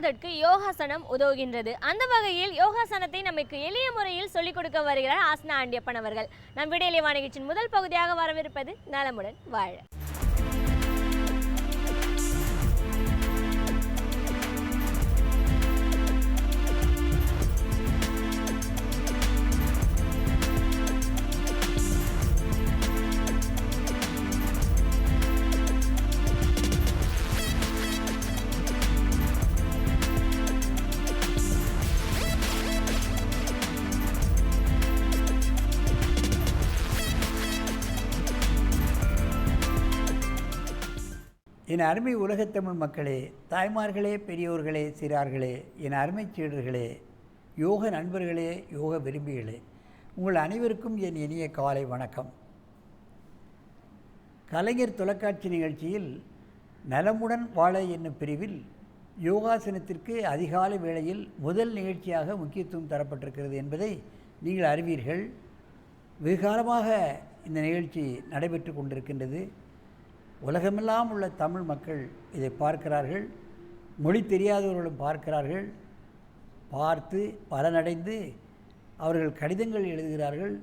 பிரச்சனைகளுக்கு யோகாசனம் உதவுகின்றது. அந்த வகையில் யோகாசனத்தை நமக்கு எளிய முறையில் சொல்லிக் கொடுக்க வருகிறார் ஆசனா ஆண்டியப்பன் அவர்கள். நம் விடையிலே நிகழ்ச்சியின் முதல் பகுதியாக வரவிருப்பது நலமுடன் வாழ. என் அருமை உலகத்தமிழ் மக்களே, தாய்மார்களே, பெரியோர்களே, சிறார்களே, என் அருமை சீடர்களே, யோக நண்பர்களே, யோக விரும்பிகளே, உங்கள் அனைவருக்கும் என் இனிய காலை வணக்கம். கலைஞர் தொலைக்காட்சி நிகழ்ச்சியில் நலமுடன் வாழ என்னும் பிரிவில் யோகாசனத்திற்கு அதிகாலை வேளையில் முதல் நிகழ்ச்சியாக முக்கியத்துவம் தரப்பட்டிருக்கிறது என்பதை நீங்கள் அறிவீர்கள். வெகுகாலமாக இந்த நிகழ்ச்சி நடைபெற்று கொண்டிருக்கின்றது. உலகமெல்லாம் உள்ள தமிழ் மக்கள் இதை பார்க்கிறார்கள், மொழி தெரியாதவர்களும் பார்க்கிறார்கள். பார்த்து பலனடைந்து அவர்கள் கடிதங்கள் எழுதுகிறார்கள்.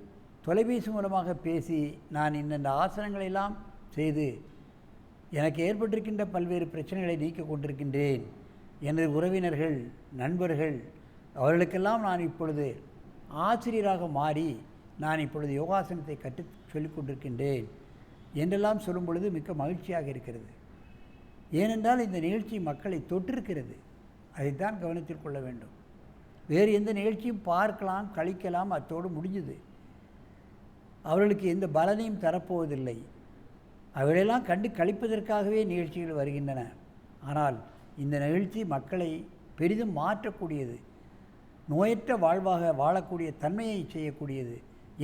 தொலைபேசி மூலமாக பேசி நான் இந்த ஆசனங்களெல்லாம் செய்து எனக்கு ஏற்பட்டிருக்கின்ற பல்வேறு பிரச்சனைகளை நீக்க கொண்டிருக்கின்றேன். எனது உறவினர்கள், நண்பர்கள் அவர்களுக்கெல்லாம் நான் இப்பொழுது ஆசிரியராக மாறி நான் இப்பொழுது யோகாசனத்தை கற்று சொல்லிக் கொண்டிருக்கின்றேன் என்றெல்லாம் சொல்லும் பொழுது மிக்க மகிழ்ச்சியாக இருக்கிறது. ஏனென்றால் இந்த நிகழ்ச்சி மக்களை தொற்றிருக்கிறது. அதைத்தான் கவனத்தில் கொள்ள வேண்டும். வேறு எந்த நிகழ்ச்சியும் பார்க்கலாம், கழிக்கலாம், அத்தோடு முடிஞ்சது. அவர்களுக்கு எந்த பலனையும் தரப்போவதில்லை. அவர்களெல்லாம் கண்டு கழிப்பதற்காகவே நிகழ்ச்சிகள் வருகின்றன. ஆனால் இந்த நிகழ்ச்சி மக்களை பெரிதும் மாற்றக்கூடியது, நோயற்ற வாழ்வாக வாழக்கூடிய தன்மையை செய்யக்கூடியது,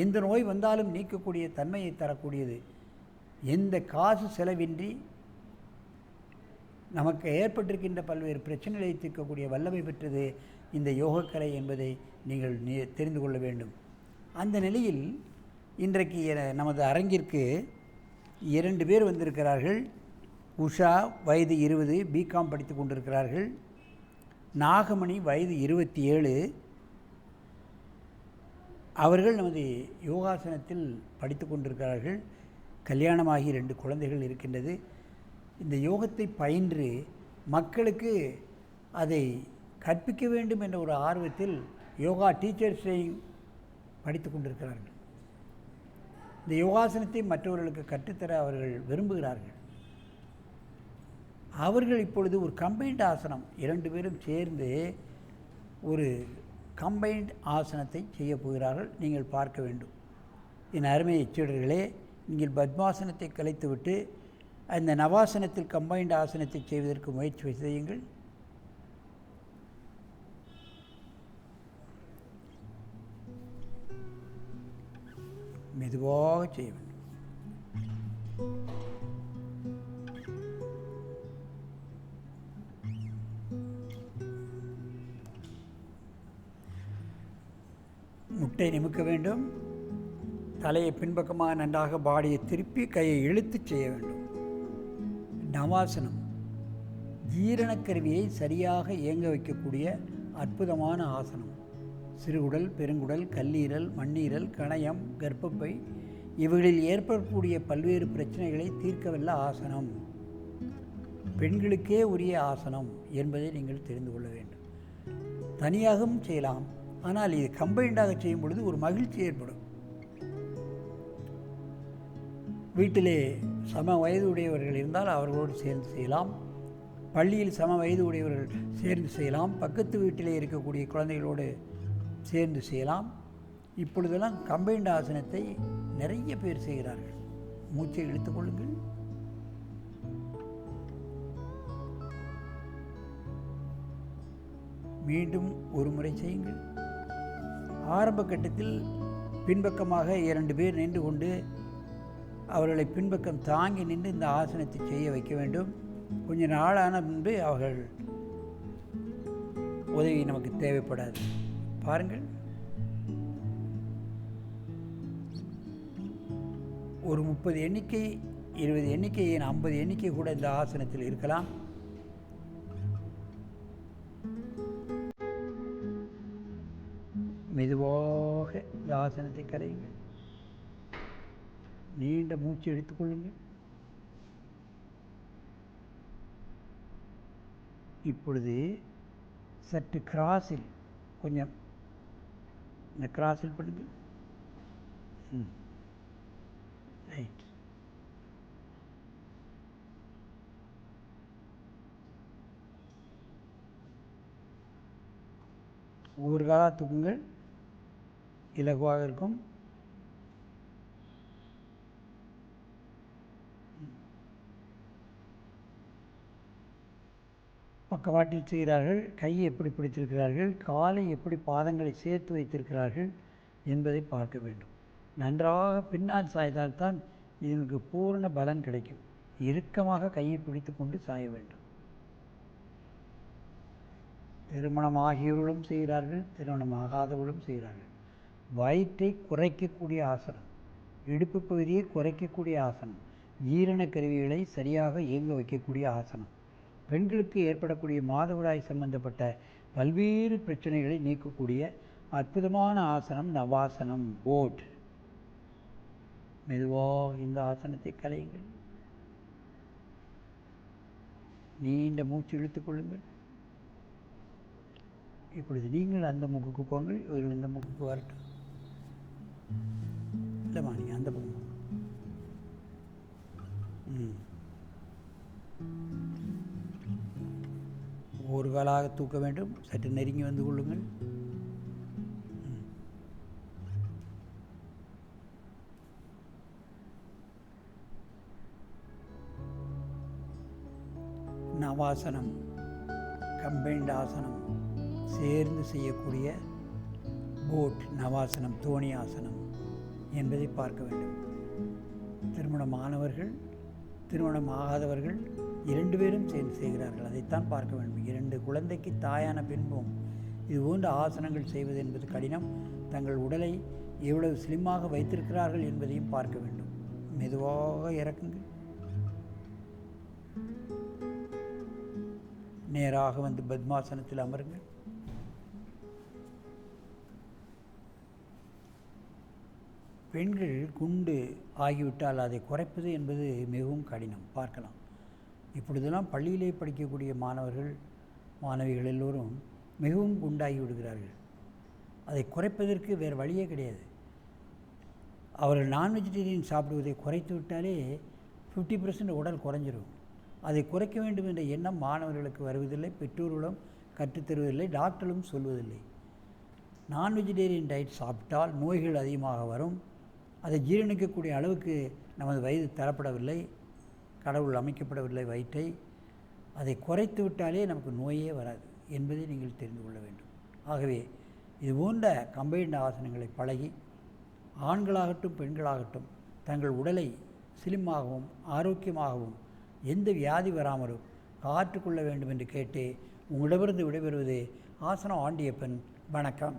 எந்த நோய் வந்தாலும் நீக்கக்கூடிய தன்மையை தரக்கூடியது, எந்த காசு செலவின்றி நமக்கு ஏற்பட்டிருக்கின்ற பல்வேறு பிரச்சனைகளை தீர்க்கக்கூடிய வல்லமை பெற்றது இந்த யோகக்கலை என்பதை நீங்கள் தெரிந்து கொள்ள வேண்டும். அந்த நிலையில் இன்றைக்கு நமது அரங்கிற்கு 2 பேர் வந்திருக்கிறார்கள். உஷா வயது 20, பிகாம் படித்து கொண்டிருக்கிறார்கள். நாகமணி வயது 27. அவர்கள் நமது யோகாசனத்தில் படித்து கொண்டிருக்கிறார்கள். கல்யாணமாகி 2 குழந்தைகள் இருக்கின்றது. இந்த யோகத்தை பயின்று மக்களுக்கு அதை கற்பிக்க வேண்டும் என்ற ஒரு ஆர்வத்தில் யோகா டீச்சர்ஸையும் படித்து கொண்டிருக்கிறார்கள். இந்த யோகாசனத்தை மற்றவர்களுக்கு கற்றுத்தர அவர்கள் விரும்புகிறார்கள். அவர்கள் இப்பொழுது ஒரு கம்பைன்ட் ஆசனம் 2 பேரும் சேர்ந்து ஒரு கம்பைன்ட் ஆசனத்தை செய்ய போகிறார்கள். நீங்கள் பார்க்க வேண்டும். என் அருமை சீடர்களே, நீங்கள் பத்மாசனத்தை கலைத்துவிட்டு அந்த நவாசனத்தில் கம்பைன்ட் ஆசனத்தை செய்வதற்கு முயற்சி செய்யுங்கள். மெதுவாக செய்ய வேண்டும். முட்டை நிமிக்க வேண்டும். தலையை பின்பக்கமாக நன்றாக பாடியை திருப்பி கையை இழுத்து செய்ய வேண்டும். நவாசனம் ஜீரணக்கருவியை சரியாக இயங்க வைக்கக்கூடிய அற்புதமான ஆசனம். சிறுகுடல், பெருங்குடல், கல்லீரல், மண்ணீரல், கணையம், கர்ப்பப்பை இவைகளில் ஏற்படக்கூடிய பல்வேறு பிரச்சனைகளை தீர்க்கவல்ல ஆசனம். பெண்களுக்கே உரிய ஆசனம் என்பதை நீங்கள் தெரிந்து கொள்ள வேண்டும். தனியாகவும் செய்யலாம், ஆனால் இது கம்பைண்டாக செய்யும் பொழுது ஒரு மகிழ்ச்சி ஏற்படும். வீட்டிலே சம வயது உடையவர்கள் இருந்தால் அவர்களோடு சேர்ந்து செய்யலாம். பள்ளியில் சம வயது உடையவர்கள் சேர்ந்து செய்யலாம். பக்கத்து வீட்டிலே இருக்கக்கூடிய குழந்தைகளோடு சேர்ந்து செய்யலாம். இப்பொழுதெல்லாம் கம்பைன்ட் ஆசனத்தை நிறைய பேர் செய்கிறார்கள். மூச்சை இழுத்துக் கொள்ளுங்கள். மீண்டும் ஒரு முறை செய்யுங்கள். ஆரம்ப கட்டத்தில் பின்பக்கமாக 2 பேர் நின்று கொண்டு அவர்களை பின்பக்கம் தாங்கி நின்று இந்த ஆசனத்தை செய்ய வைக்க வேண்டும். கொஞ்ச நாளான முன்பு அவர்கள் உதவி நமக்கு தேவைப்படாது. பாருங்கள், ஒரு 30 எண்ணிக்கை, 20 எண்ணிக்கை, 50 எண்ணிக்கை கூட இந்த ஆசனத்தில் இருக்கலாம். இந்த ஆசனத்தை கலையுங்கள். நீண்ட மூச்சு எடுத்துக்கொள்ளுங்கள். இப்பொழுது சற்று கிராஸில் கொஞ்சம் இந்த கிராஸில் பண்ணுங்கள். ரைட். ஒவ்வொரு காலாக தூக்குங்கள். இலகுவாக இருக்கும். பக்கவாட்டில் செய்கிறார்கள். கையை எப்படி பிடித்திருக்கிறார்கள், காலை எப்படி பாதங்களை சேர்த்து வைத்திருக்கிறார்கள் என்பதை பார்க்க வேண்டும். நன்றாக பின்னால் சாய்ந்தால்தான் இதற்கு பூர்ண பலன் கிடைக்கும். இறுக்கமாக கையை பிடித்து கொண்டு சாய வேண்டும். திருமணமாகியவர்களும் செய்கிறார்கள், திருமணமாகாதவர்களும் செய்கிறார்கள். வயிற்றை குறைக்கக்கூடிய ஆசனம், இடுப்பு பகுதியை குறைக்கக்கூடிய ஆசனம், ஜீரண கருவிகளை சரியாக இயங்க வைக்கக்கூடிய ஆசனம், பெண்களுக்கு ஏற்படக்கூடிய மாதவிடாய் சம்பந்தப்பட்ட பல்வேறு பிரச்சனைகளை நீக்கக்கூடிய அற்புதமான ஆசனம் நவாசனம், போட். மெதுவாக இந்த ஆசனத்தை கலையுங்கள். நீண்ட மூச்சு இழுத்துக் கொள்ளுங்கள். இப்பொழுது நீங்கள் அந்த முக்குக்கு போங்கள், இவர்கள் இந்த முக்குக்கு வரட்டும். இல்லைம்மா, நீங்கள் அந்த பக்கம். ஒரு காலாக தூக்க வேண்டும். சற்று நெருங்கி வந்து கொள்ளுங்கள். நவாசனம், கம்பைன்ட் ஆசனம் சேர்ந்து செய்யக்கூடிய போட் நவாசனம், தோணி ஆசனம் என்பதை பார்க்க வேண்டும். திருமணமானவர்கள், திருமணம் ஆகாதவர்கள் 2 பேரும் சேர்ந்து செய்கிறார்கள். அதைத்தான் பார்க்க வேண்டும். 2 குழந்தைக்கு தாயான பின்பும் இது போன்ற ஆசனங்கள் செய்வது என்பது கடினம். தங்கள் உடலை எவ்வளவு ஸ்லிம்மாக வைத்திருக்கிறார்கள் என்பதையும் பார்க்க வேண்டும். மெதுவாக இறக்குங்கள். நேராக வந்து பத்மாசனத்தில் அமருங்கள். பெண்கள் குண்டு ஆகிவிட்டால் அதை குறைப்பது என்பது மிகவும் கடினம். பார்க்கலாம். இப்பொழுதெல்லாம் பள்ளியிலே படிக்கக்கூடிய மாணவர்கள், மாணவிகள் எல்லோரும் மிகவும் குண்டாகி விடுகிறார்கள். அதை குறைப்பதற்கு வேறு வழியே கிடையாது. அவர்கள் நான் வெஜிடேரியன் சாப்பிடுவதை குறைத்து விட்டாலே 50% உடல் குறைஞ்சிடும். அதை குறைக்க வேண்டும் என்ற எண்ணம் மாணவர்களுக்கு வருவதில்லை, பெற்றோர்களும் கற்றுத்தருவதில்லை, டாக்டரும் சொல்வதில்லை. நான் வெஜிடேரியன் டயட் சாப்பிட்டால் நோய்கள் அதிகமாக வரும். அதை ஜீரணிக்கக்கூடிய அளவுக்கு நமது வயது தரப்படவில்லை, கடவுள் அமைக்கப்படவில்லை வயிற்றை. அதை குறைத்து விட்டாலே நமக்கு நோயே வராது என்பதை நீங்கள் தெரிந்து கொள்ள வேண்டும். ஆகவே இது போன்ற கம்பைன்ட் ஆசனங்களை பழகி ஆண்களாகட்டும் பெண்களாகட்டும் தங்கள் உடலை ஸ்லிம்மாகவும் ஆரோக்கியமாகவும் எந்த வியாதி வராமலும் காற்றுக்கொள்ள வேண்டும் என்று கேட்டு உங்களிடமிருந்து விடைபெறுவது ஆசனம் ஆண்டியப்பன். வணக்கம்.